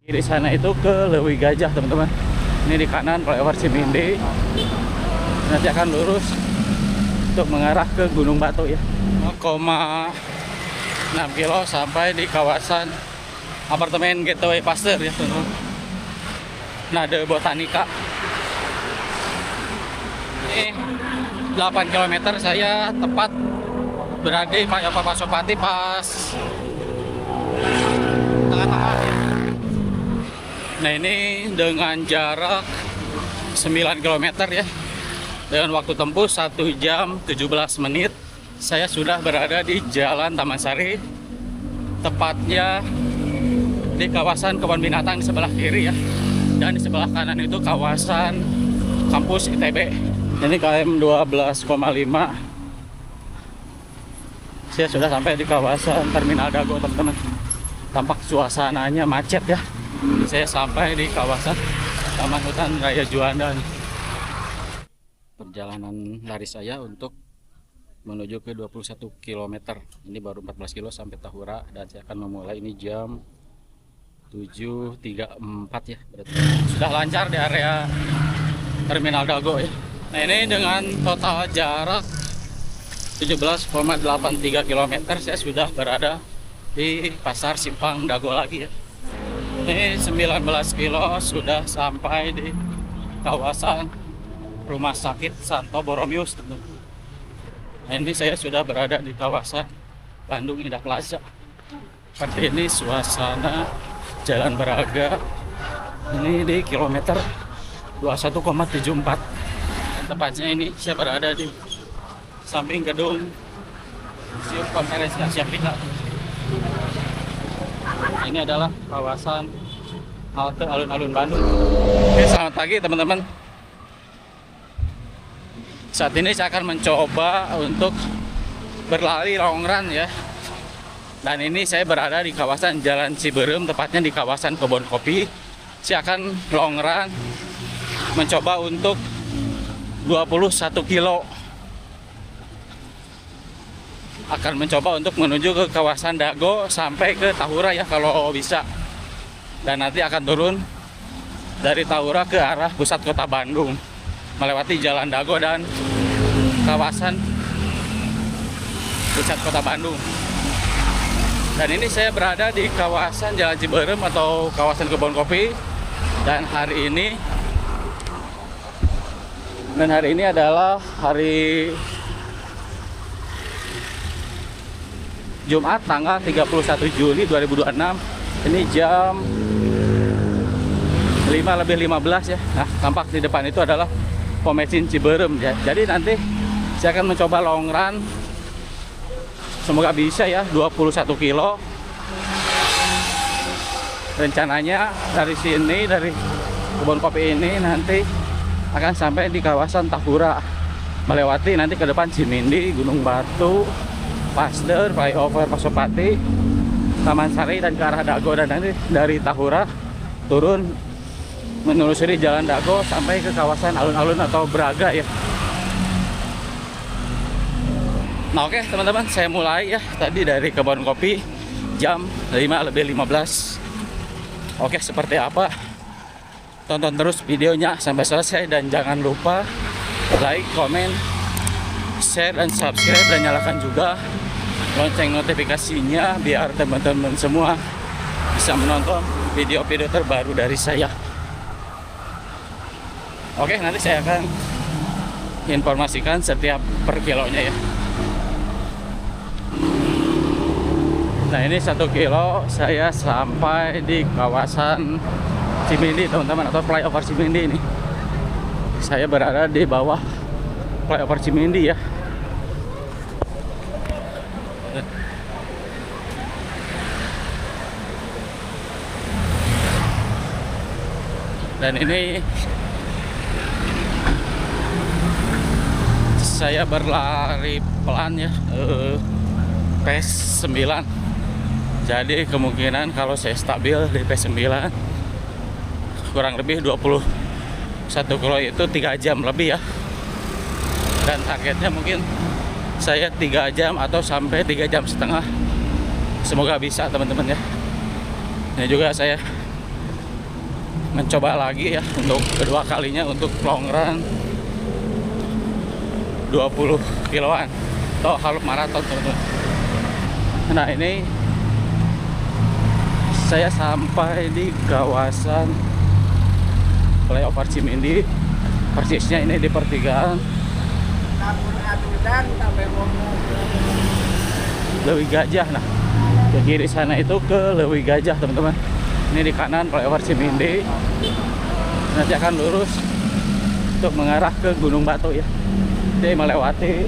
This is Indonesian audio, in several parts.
Di sana itu ke Lewi Gajah teman-teman. Ini di kanan flyover Cimindi. Nanti akan lurus untuk mengarah ke Gunung Batu ya. 0,6 kilo sampai di kawasan apartemen Gateway Pasteur ya teman-teman. Nade Botanika. Ini 8 km saya tepat berada di Pak Pasopati pas tengah-tengah ya. Nah ini dengan jarak 9 km ya, dengan waktu tempuh 1 jam 17 menit saya sudah berada di Jalan Taman Sari, tepatnya di kawasan kebun binatang di sebelah kiri ya, dan di sebelah kanan itu kawasan kampus ITB. Ini KM 12,5. Saya sudah sampai di kawasan Terminal Dago teman-teman. Tampak suasananya macet ya. Saya sampai di kawasan Taman Hutan Raya Juanda. Perjalanan lari saya untuk menuju ke 21 km. Ini baru 14 kilo sampai Tahura, dan saya akan memulai ini jam 7.34 ya. Berarti sudah lancar di area Terminal Dago ya. Nah ini dengan total jarak 17,83 km saya sudah berada di Pasar Simpang Dago lagi ya. Ini 19 kilo sudah sampai di kawasan Rumah Sakit Santo Boromius. Nah ini saya sudah berada di kawasan Bandung Indah Plaza. Seperti ini suasana Jalan Braga. Ini di kilometer 21,74. Tepatnya ini saya berada di samping gedung Museum Konferensi Asia Afrika. Ini adalah kawasan halte alun-alun Bandung. Oke, selamat pagi teman-teman. Saat ini saya akan mencoba untuk berlari long run ya. Dan ini saya berada di kawasan Jalan Ciberem, tepatnya di kawasan Kebon Kopi. Saya akan long run mencoba untuk 21 kilo. Akan mencoba untuk menuju ke kawasan Dago sampai ke Tahura ya kalau bisa. Dan nanti akan turun dari Tahura ke arah pusat kota Bandung, melewati Jalan Dago dan kawasan pusat kota Bandung. Dan ini saya berada di kawasan Jalan Ciberem atau kawasan Kebon Kopi. Dan hari ini adalah hari Jumat tanggal 31 Juli 2026. Ini jam 5:15 ya. Nah, tampak di depan itu adalah pom bensin Ciberem ya. Jadi nanti saya akan mencoba long run. Semoga bisa ya 21 kilo. Rencananya dari sini, dari Kebon Kopi ini nanti akan sampai di kawasan Tahura, melewati nanti ke depan Cimindi, Gunung Batu, Pasteur, flyover Pasopati, Taman Sari, dan ke arah Dago. Dan nanti dari Tahura turun menelusuri Jalan Dago sampai ke kawasan alun-alun atau Braga ya. Nah oke teman-teman, saya mulai ya tadi dari Kebon Kopi jam 5:15. Oke, seperti apa? Tonton terus videonya sampai selesai dan jangan lupa like, komen, share, dan subscribe, dan nyalakan juga lonceng notifikasinya biar teman-teman semua bisa menonton video-video terbaru dari saya. Oke, nanti saya akan informasikan setiap per kilonya ya. Nah ini 1 kilo saya sampai di kawasan Cimindi teman-teman, atau flyover Cimindi ini. Saya berada di bawah flyover Cimindi ya. Dan ini saya berlari pelan ya, pace 9. Jadi kemungkinan kalau saya stabil di pace 9 kurang lebih 21 kilo itu 3 jam lebih ya. Dan targetnya mungkin saya 3 jam atau sampai 3 jam setengah. Semoga bisa teman-teman ya. Ini juga saya mencoba lagi ya untuk kedua kalinya untuk long run 20 kiloan atau half marathon, teman-teman. Nah, ini saya sampai di kawasan flyover Cimindi, persisnya ini di pertigaan Lewi Gajah. Nah, ke kiri sana itu ke Lewi Gajah, teman-teman. Ini di kanan flyover Cimindi, nanti akan lurus untuk mengarah ke Gunung Batu ya. Jadi melewati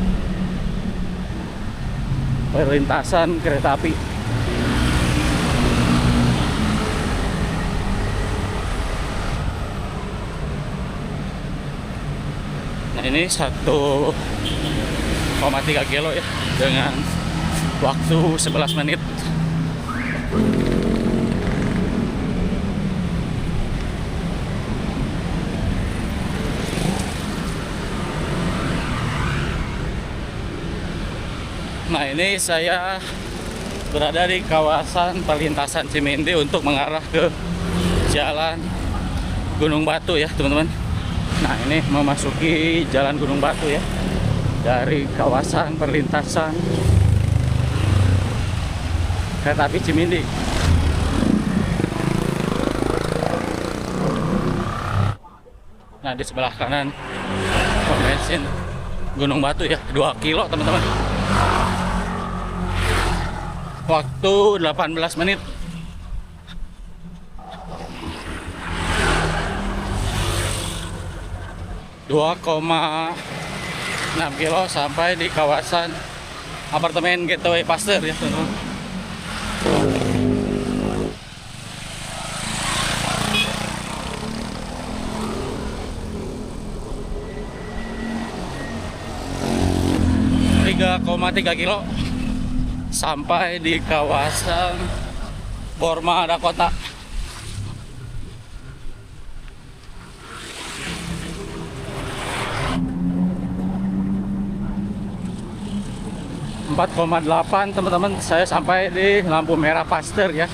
perlintasan kereta api. Nah, ini 1,3 kilo ya dengan waktu 11 menit. Nah, ini saya berada di kawasan perlintasan Cimindi untuk mengarah ke jalan Gunung Batu ya, teman-teman. Nah, ini memasuki jalan Gunung Batu ya dari kawasan perlintasan kereta api Cimindi. Nah, di sebelah kanan pom bensin Gunung Batu ya, 2 kilo, teman-teman. Waktu 18 menit. Dua 2,6 kilo sampai di kawasan apartemen Gateway Pasteur ya, teman-teman. Tiga kilo sampai di kawasan Borma Dakota. Empat 4,8, teman-teman, saya sampai di lampu merah Pasteur ya,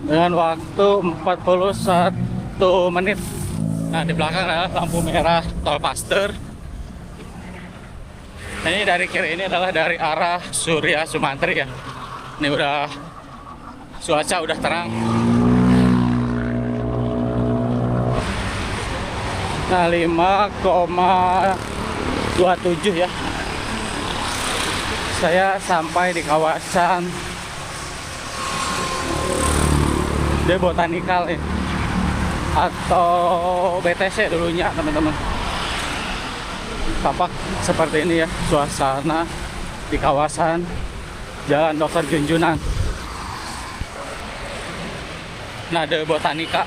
dengan waktu 41 menit. Nah, di belakang adalah lampu merah tol Pasteur. Nah, ini dari kiri ini adalah dari arah Surya Sumantri ya. Ini udah cuaca udah terang. Nah, 5,27 ya. Saya sampai di kawasan The Botanical ya, atau BTC dulunya, teman-teman. Tampak seperti ini ya suasana di kawasan Jalan Dr. Junjunan. Nah, The Botanica.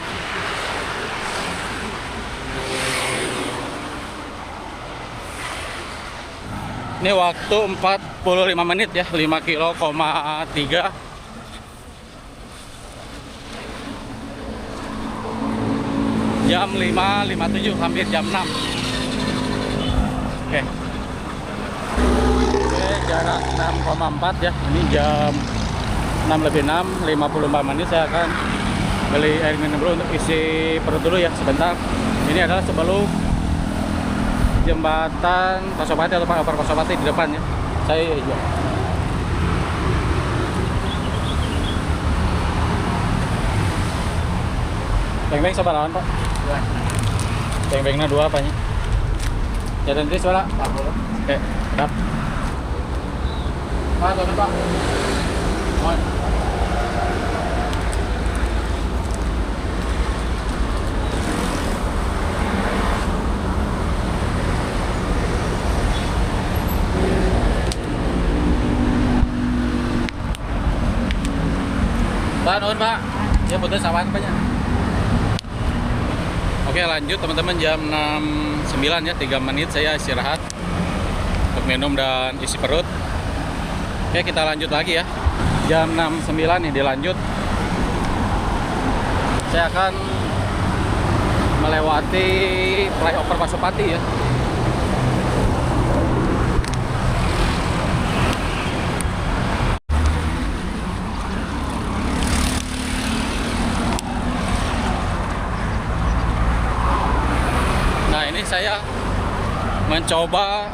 Ini waktu 45 menit ya, 5 kilo, 3. Jam 5.57, hampir jam 6. Oke, jarak 6,4 ya. Ini jam 6:06, 54 menit. Saya akan beli air minum dulu untuk isi perut dulu ya sebentar. Ini adalah sebelum jembatan Pasopati atau Over Pasopati di depan ya. Saya ya. Beng-beng sabarahan, Pak? 2. Beng-bengnya 2 apanya? Ya, nanti suara 40. Oke, siap. Pak, tuh, Pak. Mohon. Pak, nuhun, Pak. Ya, putus awan banyak. Oke, lanjut teman-teman, jam 6.09 ya, 3 menit saya istirahat untuk minum dan isi perut. Oke, kita lanjut lagi ya. Jam 6.09 nih dilanjut. Saya akan melewati flyover Pasopati ya. saya mencoba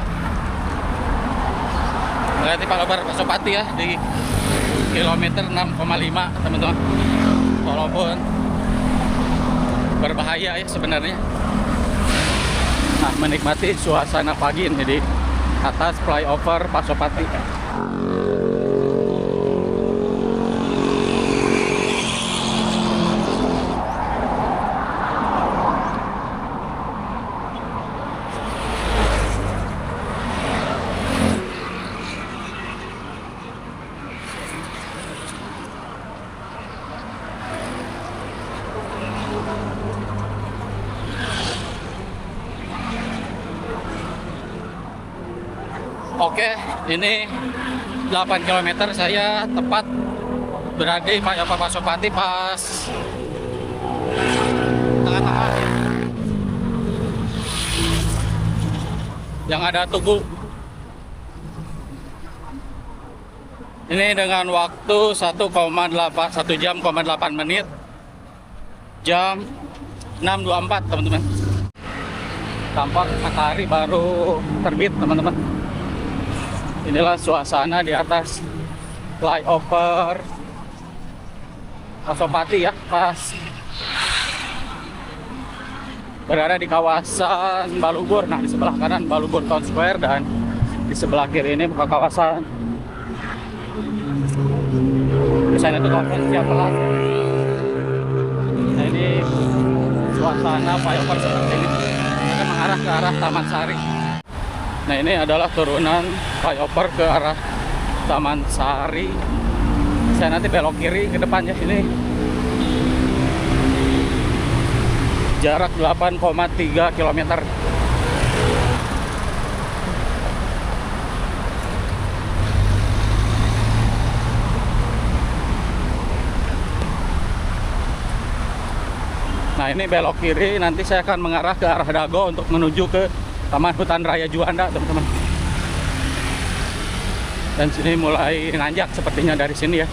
melewati flyover Pasopati ya di kilometer 6,5 teman-teman. Walaupun berbahaya ya sebenarnya. Nah, menikmati suasana pagi ini di atas flyover Pasopati. Oke, ini 8 km saya tepat berada di flyover Pasopati pas tengah-tengah yang ada Tugu. Ini dengan waktu 1 jam, 8 menit, jam 6.24 teman-teman. Tampak matahari baru terbit teman-teman. Inilah suasana di atas flyover Pasopati ya, pas berada di kawasan Balubur. Nah, di sebelah kanan Balubur Town Square dan di sebelah kiri ini bukan kawasan. Di sana itu kawasan Ciamplas. Nah, ini suasana flyover seperti ini. Kita mengarah ke arah Taman Sari. Nah, ini adalah turunan flyover ke arah Taman Sari. Saya nanti belok kiri ke depannya. Ini jarak 8,3 km. Nah, ini belok kiri, nanti saya akan mengarah ke arah Dago untuk menuju ke Taman Hutan Raya Juanda, teman-teman. Dan sini mulai nanjak sepertinya dari sini ya.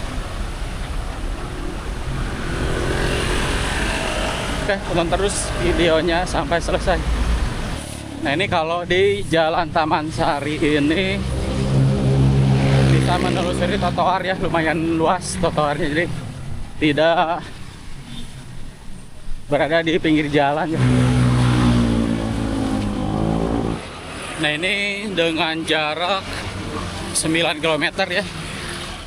Oke, tonton terus videonya sampai selesai. Nah, ini kalau di Jalan Taman Sari ini bisa menelusuri trotoar ya, lumayan luas trotoarnya, jadi tidak berada di pinggir jalan ya. Nah, ini dengan jarak 9 km ya,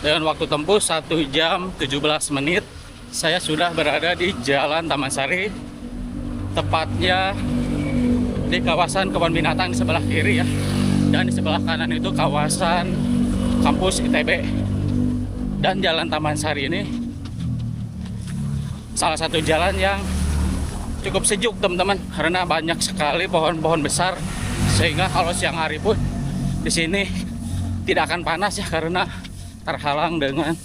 dengan waktu tempuh 1 jam 17 menit, saya sudah berada di Jalan Taman Sari, tepatnya di kawasan kebun binatang di sebelah kiri ya, dan di sebelah kanan itu kawasan kampus ITB. Dan Jalan Taman Sari ini salah satu jalan yang cukup sejuk teman-teman, karena banyak sekali pohon-pohon besar, sehingga kalau siang hari pun di sini tidak akan panas ya, karena terhalang dengan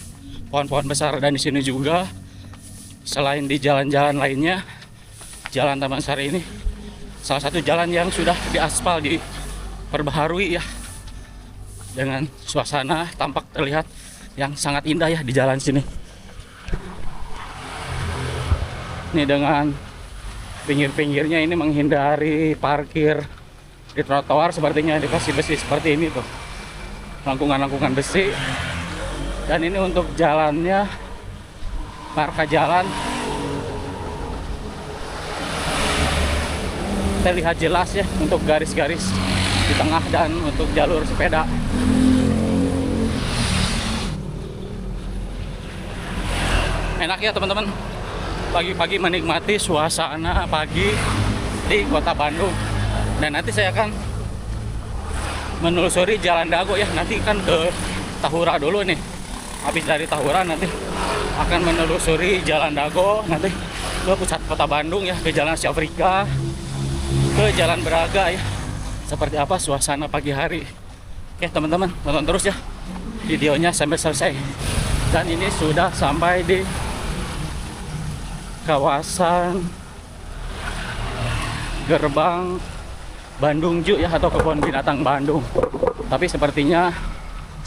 pohon-pohon besar. Dan di sini juga selain di jalan-jalan lainnya, Jalan Taman Sari ini salah satu jalan yang sudah diaspal, diperbaharui ya, dengan suasana tampak terlihat yang sangat indah ya di jalan sini. Ini dengan pinggir-pinggirnya ini menghindari parkir di trotoar, sepertinya dikasih besi seperti ini tuh, lengkungan-lengkungan besi. Dan ini untuk jalannya, marka jalan terlihat jelas ya, untuk garis-garis di tengah dan untuk jalur sepeda. Enak ya teman-teman, pagi-pagi menikmati suasana pagi di kota Bandung. Dan nanti saya akan menelusuri Jalan Dago ya, nanti kan ke Tahura dulu nih. Habis dari Tahura nanti akan menelusuri Jalan Dago, nanti ke pusat kota Bandung ya, ke Jalan Asia Afrika, ke Jalan Braga ya. Seperti apa suasana pagi hari. Oke teman-teman, tonton terus ya videonya sampai selesai. Dan ini sudah sampai di kawasan gerbang Bandung Ju ya, atau kebun binatang Bandung. Tapi sepertinya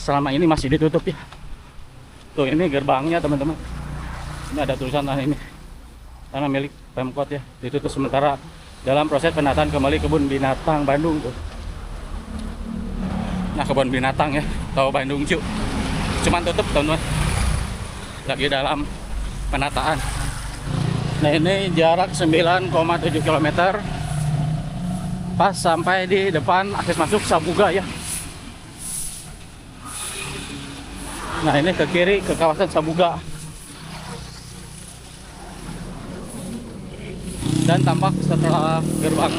selama ini masih ditutup ya. Tuh, ini gerbangnya teman-teman. Ini ada tulisan ini tanah milik Pemkot ya, ditutup sementara dalam proses penataan kembali kebun binatang Bandung tuh. Nah, kebun binatang ya, atau Bandung Zoo, cuman tutup teman-teman, lagi dalam penataan. Nah, ini jarak 9,7 km pas sampai di depan akses masuk Sabuga ya. Nah, ini ke kiri ke kawasan Sabuga. Dan tampak setelah gerbang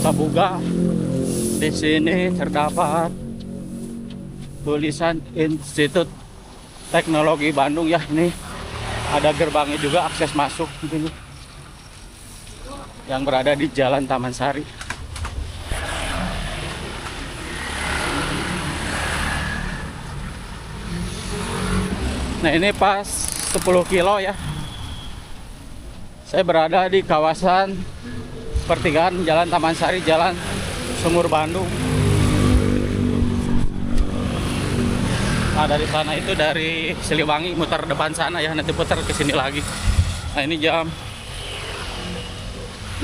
Sabuga, di sini terdapat tulisan Institut Teknologi Bandung ya. Ini ada gerbangnya juga, akses masuk ini, yang berada di Jalan Taman Sari. Nah, ini pas 10 kilo ya, saya berada di kawasan pertigaan Jalan Taman Sari, Jalan Sumur Bandung. Nah, dari sana itu dari Siliwangi muter depan sana ya, nanti putar ke sini lagi. Nah, ini jam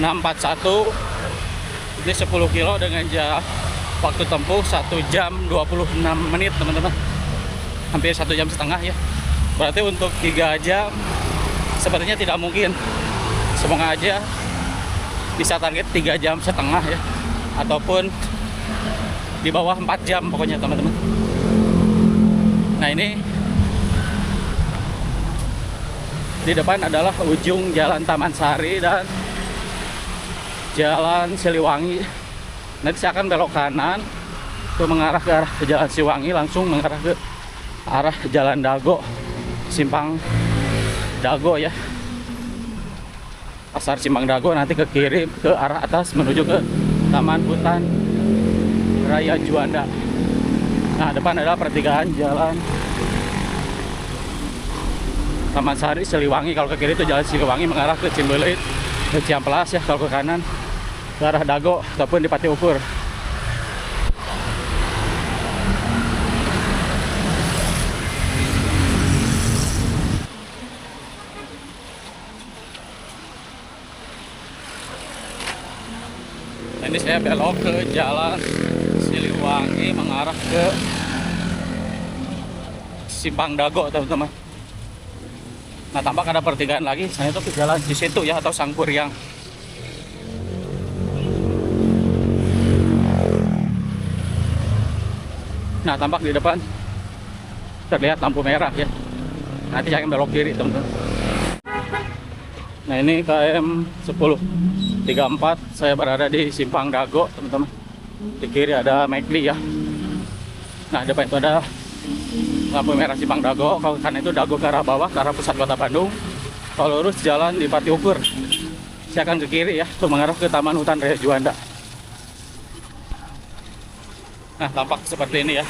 6.41. Ini 10 kilo dengan waktu tempuh 1 jam 26 menit teman-teman. Hampir 1 jam setengah ya. Berarti untuk 3 jam sepertinya tidak mungkin. Semoga aja bisa target 3 jam setengah ya, ataupun di bawah 4 jam pokoknya teman-teman. Nah, ini di depan adalah ujung Jalan Taman Sari dan Jalan Siliwangi. Nanti saya akan belok kanan untuk mengarah ke arah Jalan Siliwangi, langsung mengarah ke arah Jalan Dago, Simpang Dago ya. Pasar Simpang Dago, nanti ke kiri ke arah atas menuju ke Taman Hutan Raya Juanda. Nah, depan adalah pertigaan Jalan Taman Sari Siliwangi. Kalau ke kiri itu Jalan Siliwangi mengarah ke Cimbeleit, ke Ciamplas ya. Kalau ke kanan ke arah Dago ataupun di Pati Ukur. Ini saya belok ke Jalan Siliwangi mengarah ke Simpang Dago teman-teman. Nah, tampak ada pertigaan lagi. Saya itu ke jalan di situ ya, atau Sangkuriang. Nah, tampak di depan terlihat lampu merah ya. Nanti saya akan belok kiri teman-teman. Nah, ini KM 1034, saya berada di Simpang Dago teman-teman. Di kiri ada McD ya. Nah, depan itu ada lampu merah Simpang Dago. Kalau kanan itu Dago ke arah bawah, ke arah pusat kota Bandung. Kalau lurus jalan di Pati Ukur. Saya akan ke kiri ya, untuk mengarah ke Taman Hutan Raya Juanda. Nah, tampak seperti ini ya.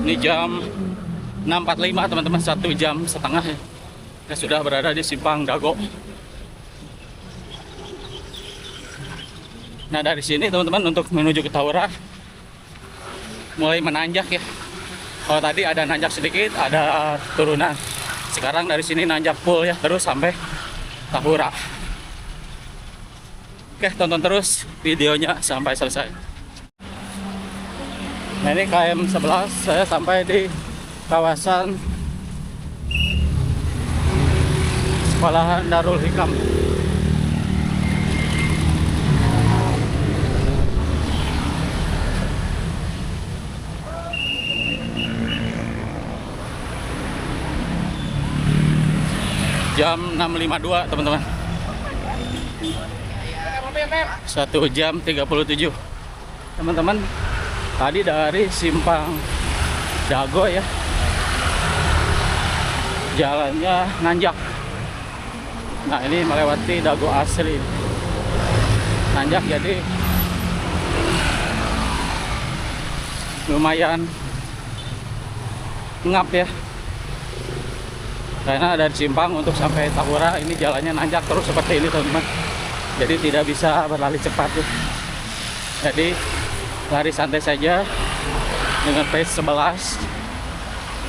Ini jam 6.45 teman-teman, 1 jam setengah ya. Saya sudah berada di Simpang Dago. Nah, dari sini teman-teman untuk menuju ke Tahura mulai menanjak ya. Kalau tadi ada nanjak sedikit, ada turunan. Sekarang dari sini nanjak full ya, terus sampai Tahura. Oke, tonton terus videonya sampai selesai. Nah, ini KM 11, saya sampai di kawasan Sekolahan Darul Hikam. Jam 6.52 teman-teman. 1 jam 37. Teman-teman, tadi dari Simpang Dago ya, jalannya nanjak. Nah, ini melewati Dago asli, nanjak, jadi lumayan ngap ya. Karena dari Simpang untuk sampai Tahura ini jalannya nanjak terus seperti ini teman-teman. Jadi tidak bisa berlari cepat ya. Jadi lari santai saja dengan pace 11.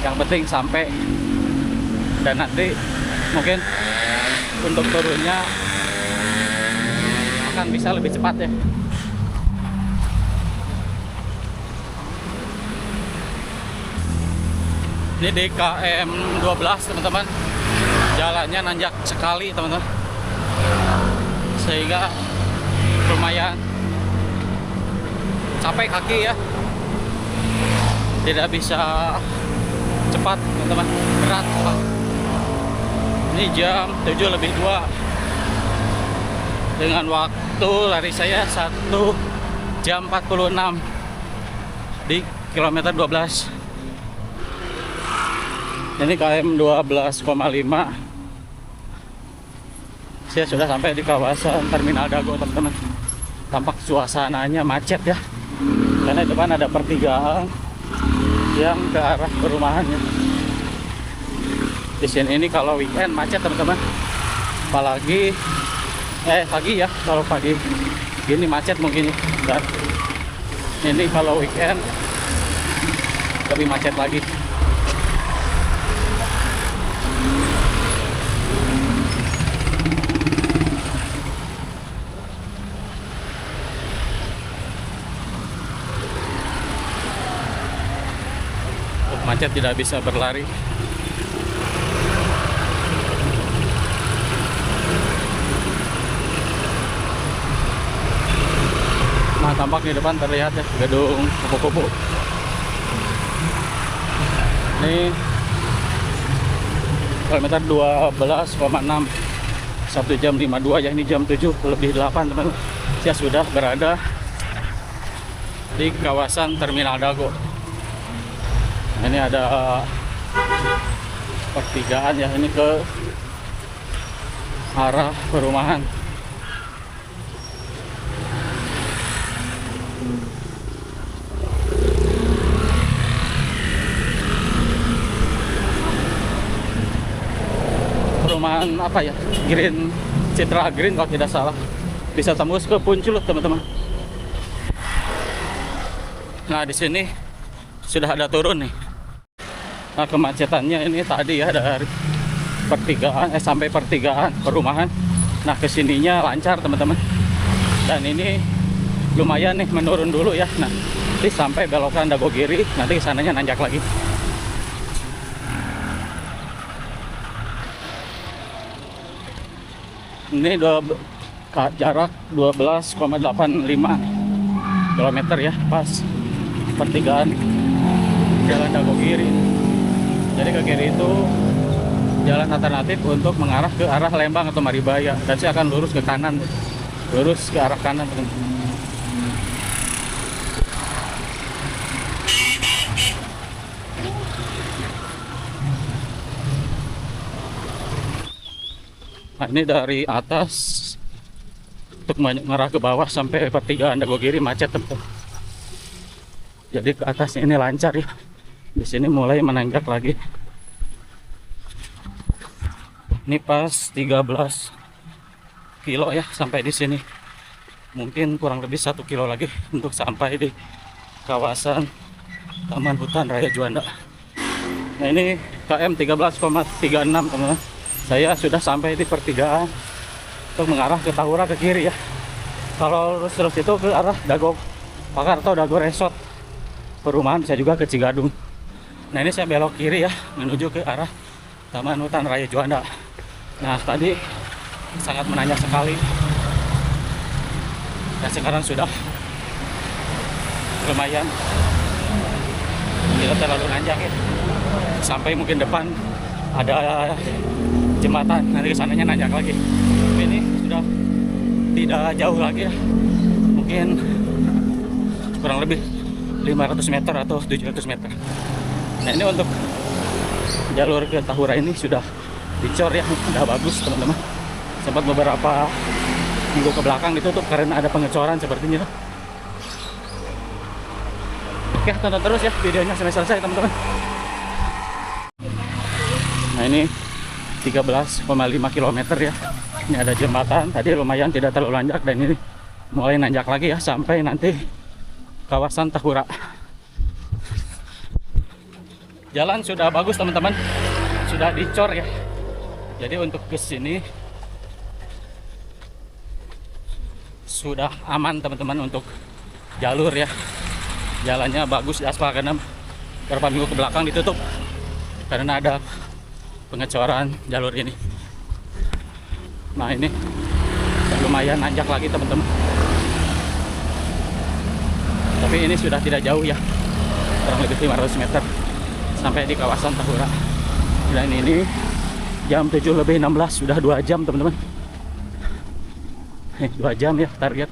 Yang penting sampai, dan nanti mungkin untuk turunnya akan bisa lebih cepat ya. Ini di KM 12 teman-teman, jalannya nanjak sekali teman-teman, sehingga lumayan capek kaki ya, tidak bisa cepat teman-teman, berat. Ini jam 7:02 dengan waktu lari saya 1 jam 46 di kilometer 12. Ini KM 12,5. Saya sudah sampai di kawasan Terminal Dago teman-teman. Tampak suasananya macet ya, karena di depan ada pertigaan yang ke arah perumahannya. Di sini ini kalau weekend macet teman-teman, apalagi pagi ya, kalau pagi gini macet mungkin. Dan ini kalau weekend lebih macet lagi. Macet tidak bisa berlari. Nah, tampak di depan terlihat ya gedung kupu-kupu. Ini kilometer 12,6, 1 jam 52 ya. Ini jam 7:08 teman-teman. Saya sudah berada di kawasan Terminal Dago. Ini ada pertigaan ya, ini ke arah perumahan. Perumahan apa ya? Green, Citra Green kalau tidak salah. Bisa tembus ke Punculuk teman-teman. Nah, di sini sudah ada turun nih. Nah, kemacetannya ini tadi ya dari pertigaan sampai pertigaan perumahan. Nah, kesininya lancar teman-teman. Dan ini lumayan nih menurun dulu ya. Nah, nanti sampai belokan Dago Giri, nanti kesananya nanjak lagi. Ini jarak 12,85 km ya, pas pertigaan Jalan Dago Giri. Jadi ke kiri itu jalan alternatif untuk mengarah ke arah Lembang atau Maribaya, dan saya akan lurus ke kanan, lurus ke arah kanan. Nah, ini dari atas untuk mengarah ke bawah sampai pertigaan Dago Giri macet teman-teman. Jadi ke atas ini lancar ya. Di sini mulai menanjak lagi. Ini pas 13 kilo ya sampai di sini. Mungkin kurang lebih 1 kilo lagi untuk sampai di kawasan Taman Hutan Raya Juanda. Nah, ini KM 13,36 teman-teman. Saya sudah sampai di pertigaan untuk mengarah ke Tahura ke kiri ya. Kalau lurus terus itu ke arah Dago Pakar atau Dago Resort perumahan, bisa juga ke Cigadung. Nah, ini saya belok kiri ya menuju ke arah Taman Hutan Raya Juanda. Nah, tadi sangat menanjak sekali. Dan sekarang sudah lumayan tidak terlalu nanjak ya. Sampai mungkin depan ada jembatan, nanti kesananya nanjak lagi. Tapi ini sudah tidak jauh lagi ya. Mungkin kurang lebih 500 meter atau 700 meter. Nah, ini untuk jalur ke Tahura ini sudah dicor ya, udah bagus teman-teman. Sempat beberapa minggu ke belakang ditutup karena ada pengecoran sepertinya. Oke, tonton terus ya videonya sampai selesai teman-teman. Nah, ini 13,5 km ya. Ini ada jembatan, tadi lumayan tidak terlalu nanjak, dan ini mulai nanjak lagi ya sampai nanti kawasan Tahura. Jalan sudah bagus teman-teman, sudah dicor ya. Jadi untuk ke sini sudah aman teman-teman untuk jalur ya. Jalannya bagus di aspal karena beberapa minggu ke belakang ditutup karena ada pengecoran jalur ini. Nah ini lumayan nanjak lagi teman-teman, tapi ini sudah tidak jauh ya, kurang lebih 500 meter sampai di kawasan Tahura. Dan ini jam 7:16, sudah 2 jam teman-teman. 2 jam ya target,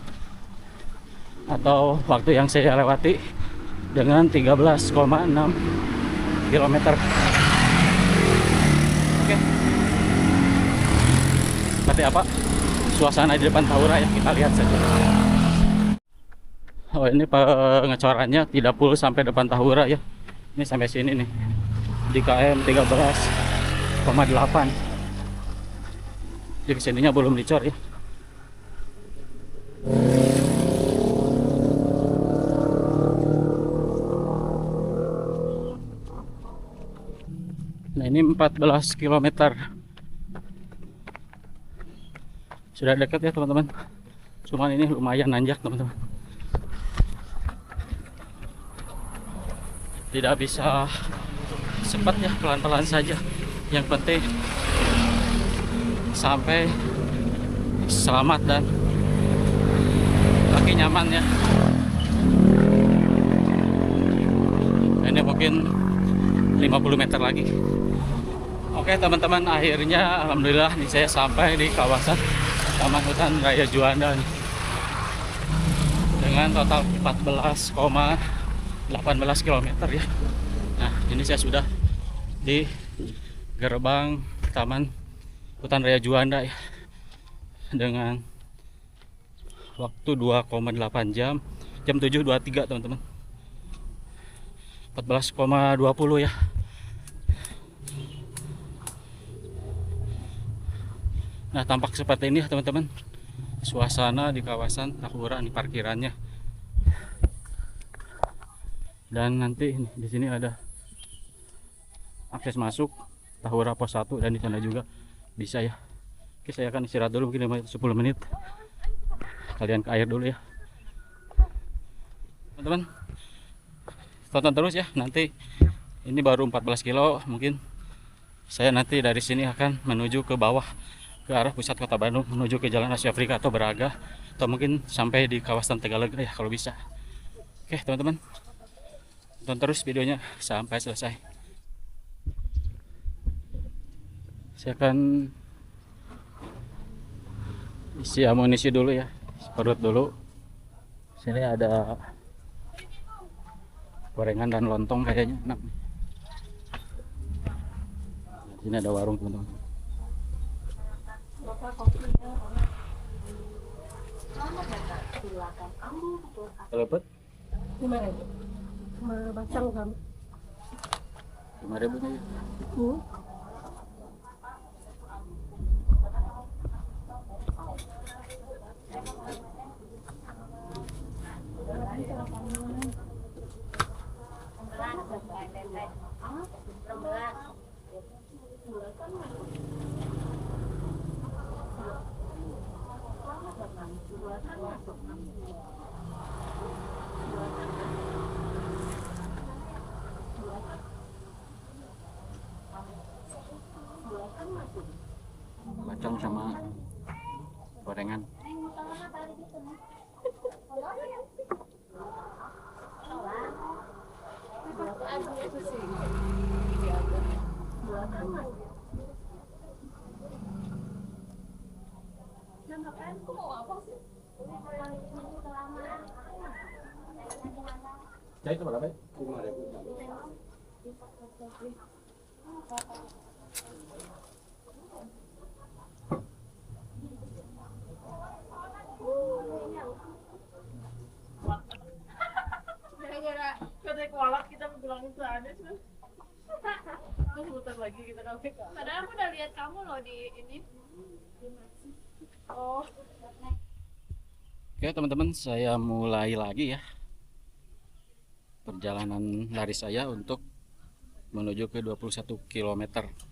atau waktu yang saya lewati dengan 13,6 km. Oke, seperti apa suasana di depan Tahura ya, kita lihat saja. Oh ini pengecorannya tidak full sampai depan Tahura ya, ini sampai sini nih di KM 13,8. Jadi kesininya belum dicor ya. Nah ini 14 km, sudah dekat ya teman-teman, cuman ini lumayan nanjak teman-teman, tidak bisa cepat ya, pelan-pelan saja, yang penting sampai selamat dan kaki nyaman ya. Ini mungkin 50 meter lagi. Oke teman-teman, akhirnya alhamdulillah nih saya sampai di kawasan Taman Hutan Raya Juanda nih, dengan total 14,18 km ya. Nah ini saya sudah di gerbang Taman Hutan Raya Juanda ya, dengan waktu 2,8 jam, jam 7.23 teman-teman, 14,20 ya. Nah tampak seperti ini ya teman-teman suasana di kawasan Tahura nih, parkirannya. Dan nanti di sini ada akses masuk Tahura Pos 1, dan di sana juga bisa ya. Oke, saya akan istirahat dulu mungkin 10 menit. Kalian ke air dulu ya teman-teman, tonton terus ya. Nanti ini baru 14 kilo, mungkin saya nanti dari sini akan menuju ke bawah ke arah pusat kota Bandung, menuju ke Jalan Asia Afrika atau Braga, atau mungkin sampai di kawasan Tegalega ya kalau bisa. Oke teman-teman, tonton terus videonya sampai selesai. Saya akan isi amunisi dulu ya, perut dulu. Sini ada gorengan dan lontong kayaknya enak. Sini ada warung teman-teman. Telepet? 5.000. Sama bacang kamu. 5.000 nya ya. Bacang sama gorengan. Jadi itu berapa? 5.000. Gara-gara kata kolak kita bilang itu ada sih. Terus muter lagi kita kafe. Padahal aku udah lihat kamu loh di ini. Oh. Oke teman-teman, saya mulai lagi ya perjalanan lari saya untuk menuju ke 21 km.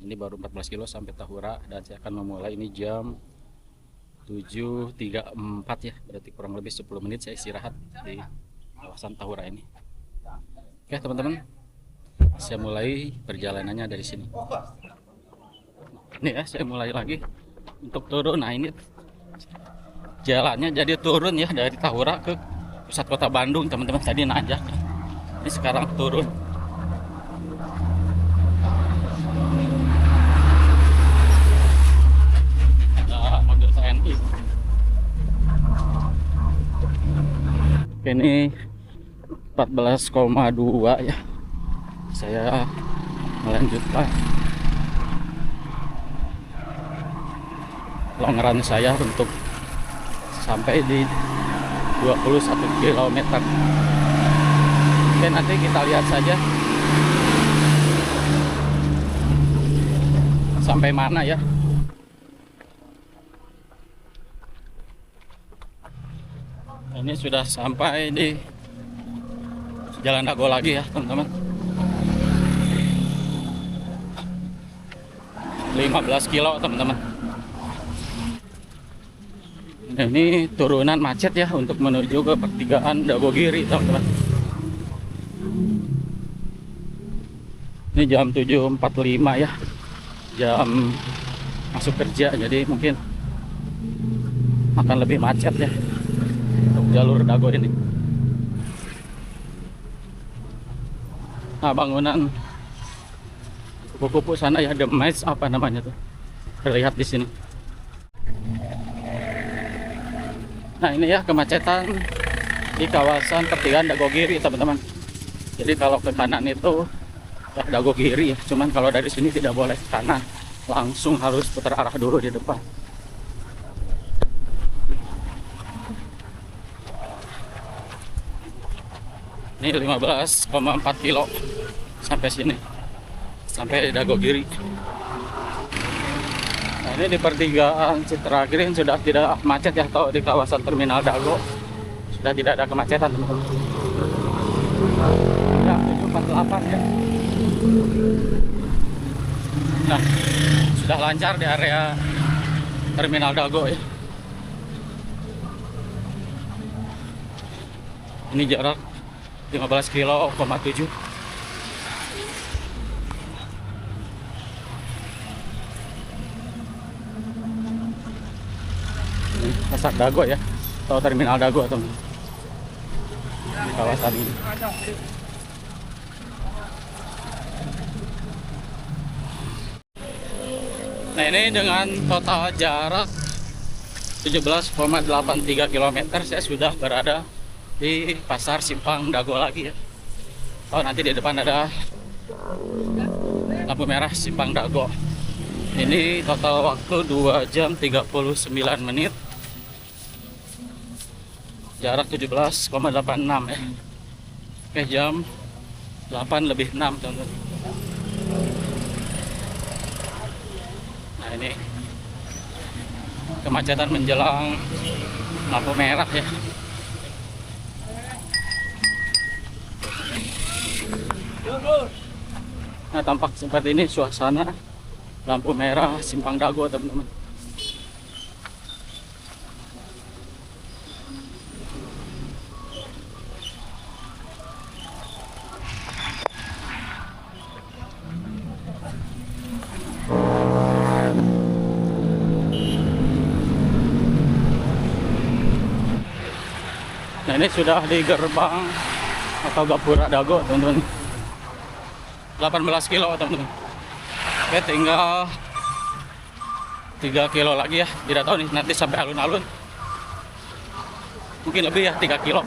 Ini baru 14 kilo sampai Tahura, dan saya akan memulai ini jam 7.34 ya, berarti kurang lebih 10 menit saya istirahat di kawasan Tahura ini. Oke teman-teman, saya mulai perjalanannya dari sini. Ini ya, saya mulai lagi untuk turun. Nah ini jalannya jadi turun ya, dari Tahura ke pusat kota Bandung teman-teman. Tadi nanjak, ini sekarang turun. Ada mobil TNI. Ini 14,2 ya. Saya melanjutkan long saya untuk sampai di 21 km. Oke, nanti kita lihat saja sampai mana ya. Ini sudah sampai di Jalan Dago lagi ya teman-teman. 15 kilo teman-teman. Ini turunan macet ya untuk menuju ke pertigaan Dagogiri teman-teman. Ini jam 7.45 ya, jam masuk kerja, jadi mungkin akan lebih macet ya untuk jalur Dago ini. Nah, bangunan kupu-kupu sana ya, The Maze apa namanya tuh, terlihat di sini. Nah ini ya kemacetan di kawasan pertigaan Dagogiri teman-teman. Jadi kalau ke kanan itu ya Dagogiri ya, cuman kalau dari sini tidak boleh ke kanan, langsung harus putar arah dulu di depan. Ini 15,4 kilo sampai sini, sampai Dagogiri. Nah, ini di pertigaan Citra Green sudah tidak macet ya, atau di kawasan Terminal Dago sudah tidak ada kemacetan teman-teman. Sudah 748 ya. Nah, sudah lancar di area Terminal Dago ya. Ini jarak 15 kilo, 7. Pasar Dago ya, atau Terminal Dago atau di kawasan ini. Nah ini dengan total jarak 17,83 km saya sudah berada di Pasar Simpang Dago lagi ya. Oh nanti di depan ada lampu merah Simpang Dago. Ini total waktu 2 jam 39 menit. Jarak 17,86 ya. Oke, jam 8:06 teman-teman. Nah ini kemacetan menjelang lampu merah ya. Nah tampak seperti ini suasana lampu merah Simpang Dago teman-teman. Nah ini sudah di gerbang atau Gapura Dago teman-teman. 18 kilo teman-teman. Oke, tinggal 3 kilo lagi ya. Tidak tahu nih nanti sampai alun-alun. Mungkin lebih ya, 3 kilo.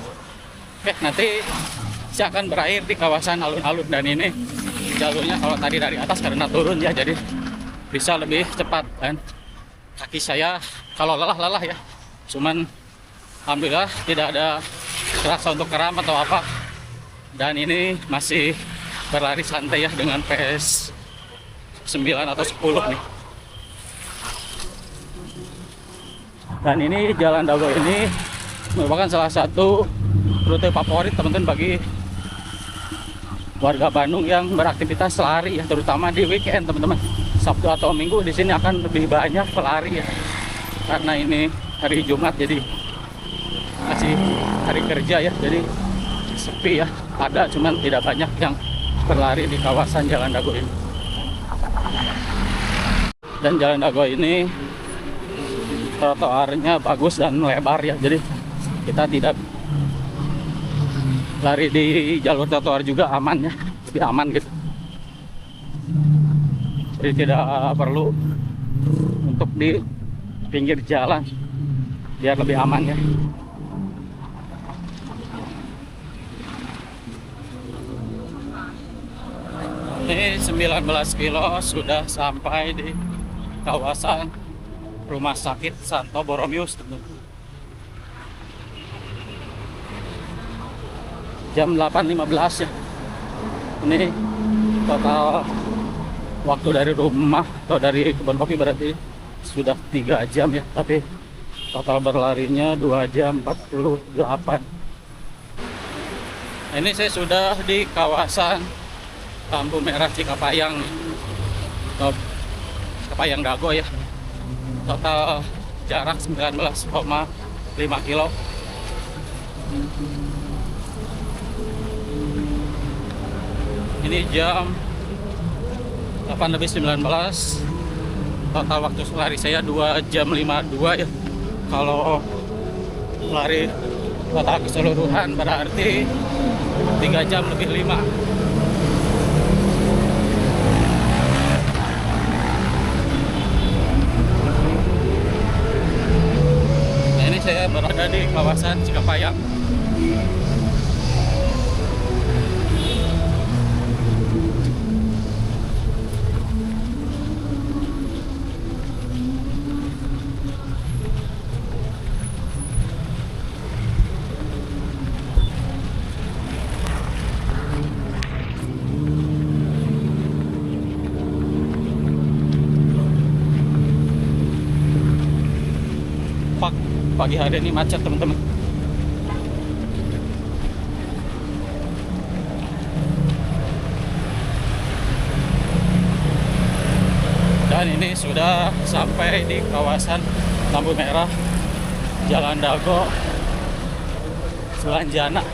Oke, nanti saya akan berakhir di kawasan alun-alun. Dan ini jalurnya kalau tadi dari atas karena turun ya, jadi bisa lebih cepat kan. Kaki saya kalau lelah ya. Cuman alhamdulillah tidak ada terasa untuk kram atau apa. Dan ini masih berlari santai ya dengan PS 9 atau 10 nih. Dan ini Jalan Dago ini merupakan salah satu rute favorit teman-teman bagi warga Bandung yang beraktivitas lari ya, terutama di weekend teman-teman. Sabtu atau Minggu di sini akan lebih banyak pelari ya. Karena ini hari Jumat, jadi masih hari kerja ya, jadi sepi ya. Ada cuman tidak banyak yang berlari di kawasan Jalan Dago ini. Dan Jalan Dago ini trotoarnya bagus dan lebar ya, jadi kita tidak lari di jalur trotoar juga aman ya, lebih aman gitu. Jadi tidak perlu untuk di pinggir jalan biar lebih aman ya. Ini 19 kilo sudah sampai di kawasan Rumah Sakit Santo Boromius. Jam 8.15 ya. Ini total waktu dari rumah atau dari kebun kopi berarti sudah 3 jam ya, tapi total berlarinya 2 jam 48. Ini saya sudah di kawasan lampu merah Cikapayang atau Cikapayang Dago ya. Total jarak 19,5 kilo. Ini jam 8:19. Total waktu lari saya 2 jam 52 ya. Kalau lari total keseluruhan berarti 3 jam lebih 5. Nah, ini saya berada di kawasan Cikapayang. Pagi hari ini macet teman-teman. Dan ini sudah sampai di kawasan lampu merah Jalan Dago Sulanjana.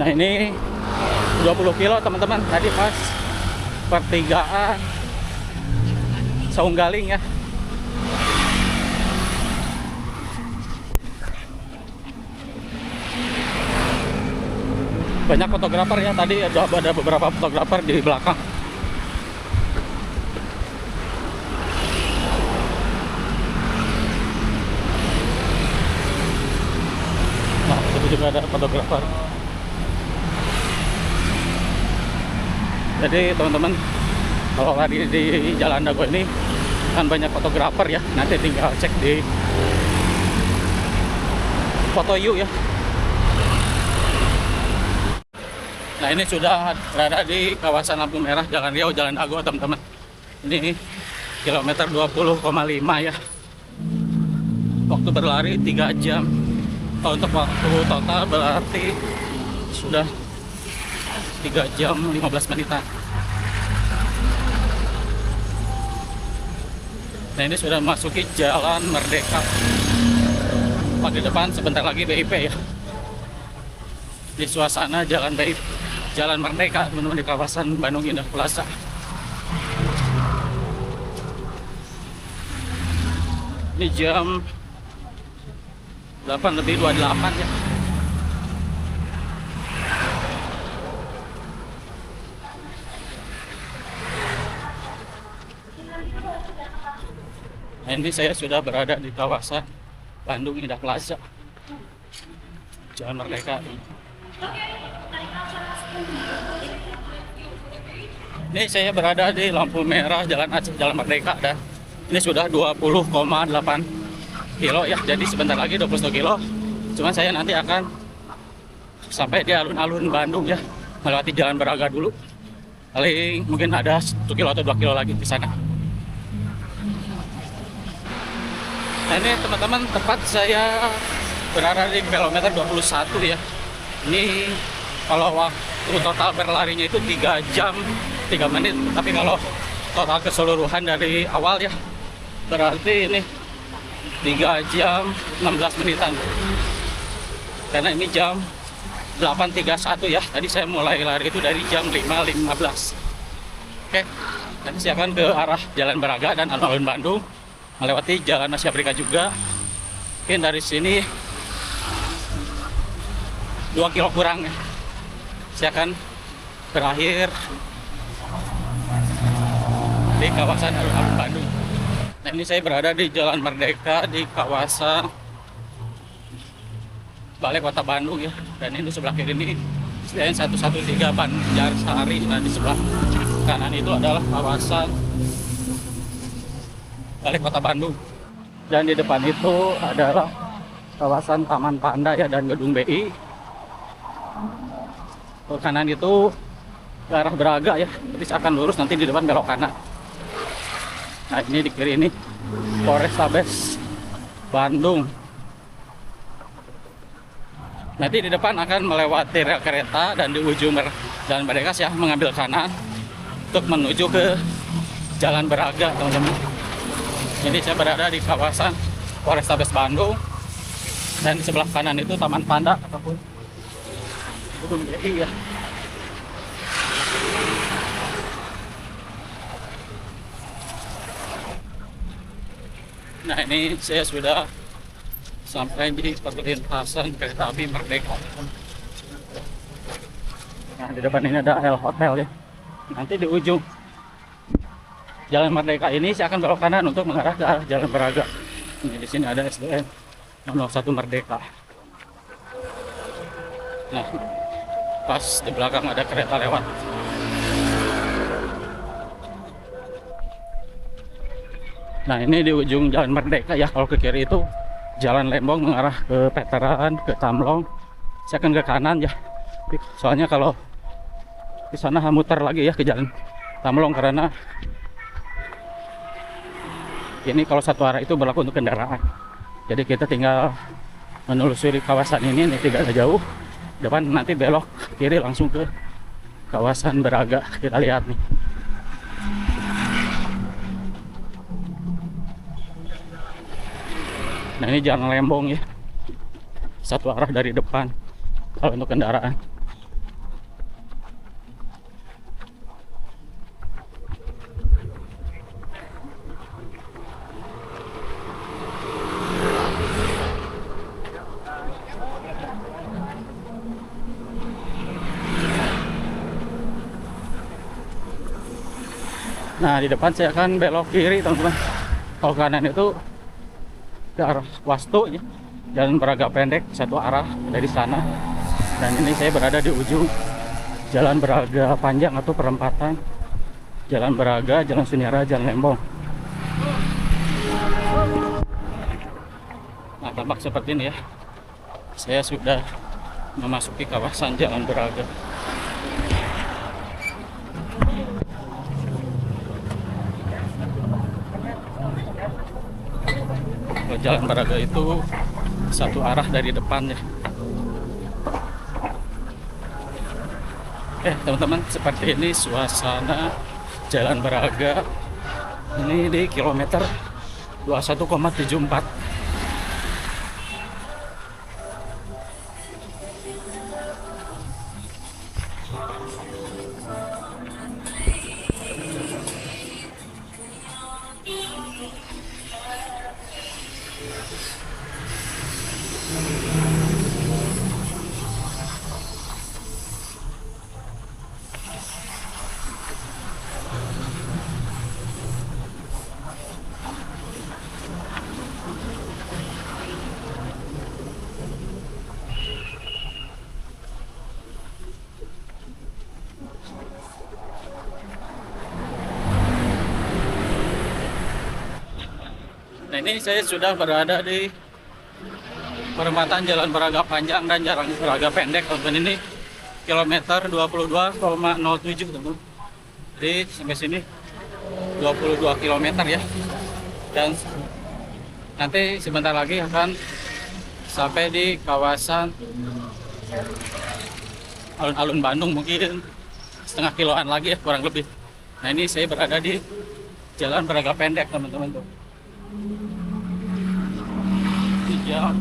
Nah ini 20 kilo teman-teman, tadi pas pertigaan Saunggaling ya. Banyak fotografer ya, tadi ada beberapa fotografer di belakang. Nah itu juga ada fotografer. Jadi teman-teman, kalau lari di Jalan Dago ini kan banyak fotografer ya. Nanti tinggal cek di Foto You ya. Nah ini sudah berada di kawasan lampu merah Jalan Riau Jalan Dago teman-teman. Ini kilometer 20,5 ya. Waktu berlari 3 jam. Untuk waktu total berarti sudah 3 jam 15 menitan. Nah ini sudah memasuki Jalan Merdeka. Di depan sebentar lagi BIP ya. Di suasana Jalan BIP, Jalan Merdeka teman-teman, di kawasan Bandung Indah Plaza. Ini jam 8:28 ya. Nah, ini saya sudah berada di kawasan Bandung Indah Plaza, Jalan Merdeka. Ini saya berada di lampu merah Jalan Aceh Jalan Merdeka, dan ini sudah 20,8 kilo ya. Jadi sebentar lagi 21 kilo. Cuman saya nanti akan sampai di alun-alun Bandung ya. melewati Jalan Braga dulu. Paling mungkin ada 1 kilo atau 2 kilo lagi di sana. Nah ini teman-teman, tepat saya berada di kilometer 21 ya. Ini kalau waktu total berlarinya itu 3 jam 3 menit. Tapi kalau total keseluruhan dari awal ya, berarti ini 3 jam 16 menitan. Karena ini jam 8.31 ya. Tadi saya mulai lari itu dari jam 5.15. Oke, nanti saya akan ke arah Jalan Braga dan alun-alun Bandung, melewati Jalan Asia Afrika juga. Mungkin dari sini 2 kilo kurang ya. Saya akan berakhir di kawasan alun-alun Bandung. Nah ini saya berada di Jalan Merdeka di kawasan Balai Kota Bandung ya. Dan ini sebelah kiri ini SDN 113 Banjarsari. Nah di sebelah kanan itu adalah kawasan Balai Kota Bandung. Dan di depan itu adalah kawasan Taman Panda ya dan Gedung BI. Ke kanan itu ke arah Braga ya. Nanti saya akan lurus, nanti di depan belok kanan. Nah ini di kiri ini Polrestabes Bandung. Nanti di depan akan melewati rel kereta dan di ujung Jalan Merdeka saya mengambil kanan untuk menuju ke Jalan Braga teman-teman. Jadi saya berada di kawasan Polrestabes Bandung dan di sebelah kanan itu Taman Panda ataupun Gedung BI ya. Nah ini saya sudah sampai di perlintasan kereta api Merdeka. Nah di depan ini ada L Hotel ya. Nanti di ujung Jalan Merdeka ini saya akan belok kanan untuk mengarah ke arah Jalan Braga. Jadi di sini ada SDN 01 Merdeka. Nah pas di belakang ada kereta lewat. Nah ini di ujung Jalan Merdeka ya, kalau ke kiri itu Jalan Lembong mengarah ke Veteran, ke Tamlong. Saya akan ke kanan ya, soalnya kalau di sana muter lagi ya ke Jalan Tamlong karena ini kalau satu arah itu berlaku untuk kendaraan. Jadi kita tinggal menelusuri kawasan ini tidak jauh. Depan nanti belok kiri langsung ke kawasan Braga. Kita lihat nih. Nah ini Jalan Lembong ya, satu arah dari depan kalau untuk kendaraan. Nah di depan saya akan belok kiri teman-teman. Kalau kanan itu ke arah Wastu ya. Jalan Braga pendek satu arah dari sana. Dan ini saya berada di ujung Jalan Braga panjang atau perempatan Jalan Braga, Jalan Sunyara, Jalan Lembong. Nah tampak seperti ini ya. Saya sudah memasuki kawasan Jalan Braga. Jalan Braga itu satu arah dari depannya. Teman-teman, seperti ini suasana Jalan Braga. Ini di kilometer 21,74. Nah ini saya sudah berada di perempatan Jalan Braga panjang dan Jalan Braga pendek. Teman ini kilometer 22,07 teman. Jadi sampai sini 22 kilometer ya. Dan nanti sebentar lagi akan sampai di kawasan alun-alun Bandung, mungkin setengah kiloan lagi ya kurang lebih. Nah ini saya berada di Jalan Braga Pendek teman-teman tuh. Di jam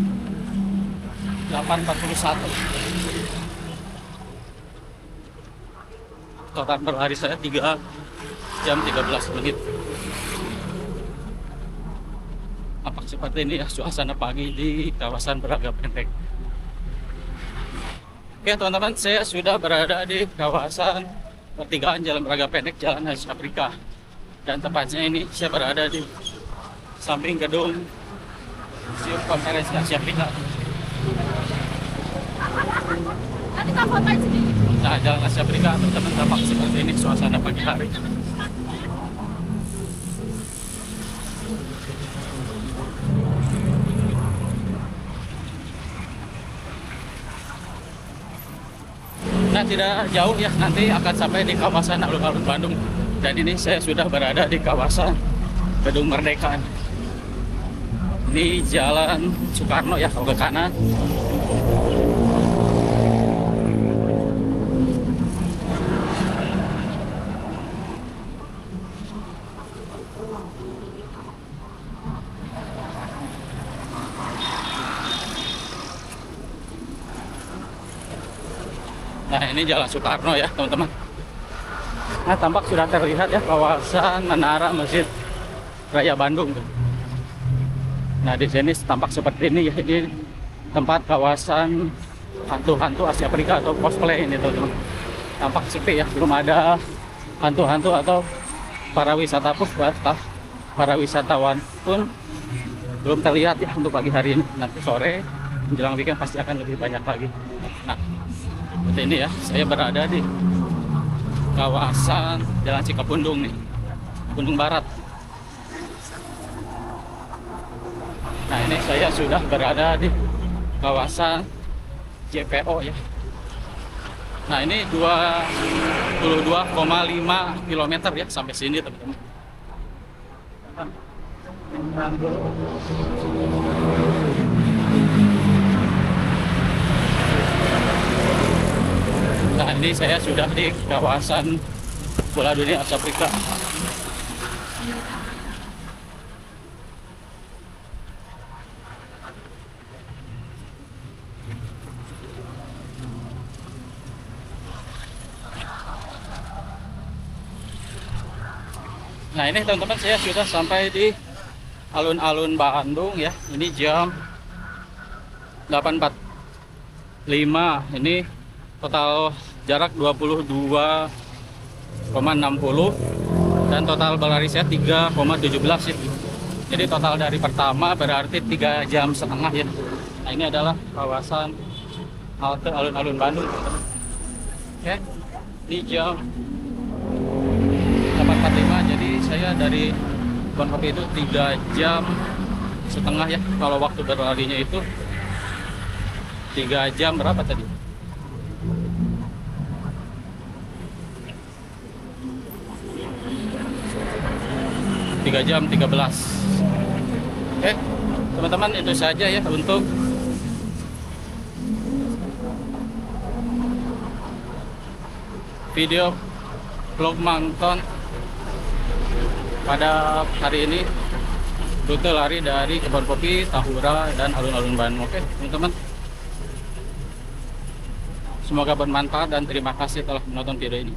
8.41. Total berlari saya 3 jam 13 menit. Apa seperti ini ya suasana pagi di kawasan Braga Pendek. Oke teman-teman, saya sudah berada di kawasan pertigaan Jalan Braga Pendek, Jalan Asia Afrika. Dan tepatnya ini saya berada di samping gedung Museum Konferensi Asia Afrika. Nanti tak fotoin sini. Nah, Jalan Asia Afrika teman-teman tampak seperti ini suasana pagi hari. Nah, tidak jauh ya, nanti akan sampai di kawasan alun-alun Bandung. Dan ini saya sudah berada di kawasan Gedung Merdeka. Ini Jalan Soekarno ya, kalau ke kanan. Nah ini Jalan Soekarno ya teman-teman. Nah tampak sudah terlihat ya kawasan menara Masjid Raya Bandung. Nah di sini tampak seperti ini ya, ini tempat kawasan hantu-hantu Asia Afrika atau cosplay ini teman-teman. Tampak sepi ya, belum ada hantu-hantu atau para wisatawan pun belum terlihat ya untuk pagi hari ini. Nanti sore menjelang weekend pasti akan lebih banyak lagi. Nah seperti ini ya, saya berada di kawasan Jalan Cikapundung nih, Bandung Barat. Nah ini saya sudah berada di kawasan JPO ya. Nah ini 22,5 km ya sampai sini teman-teman. Nah ini saya sudah di kawasan bola dunia Asia Afrika. Nah ini teman-teman, saya sudah sampai di alun-alun Bandung ya. Ini jam 8.45. Ini total jarak 22,60 dan total berlari saya 3,17 ya. Jadi total dari pertama berarti 3 jam setengah ya. Nah ini adalah kawasan halte alun-alun Bandung. Oke, ini jam 8.45, jadi saya dari Kebon Kopi itu 3 jam setengah ya. Kalau waktu berlarinya itu 3 jam berapa tadi? 3 jam 13. Oke, teman-teman, itu saja ya untuk video vlog maraton pada hari ini, rute lari dari Kebon Kopi, Tahura, dan alun-alun Bandung. Oke, teman-teman, semoga bermanfaat dan terima kasih telah menonton video ini.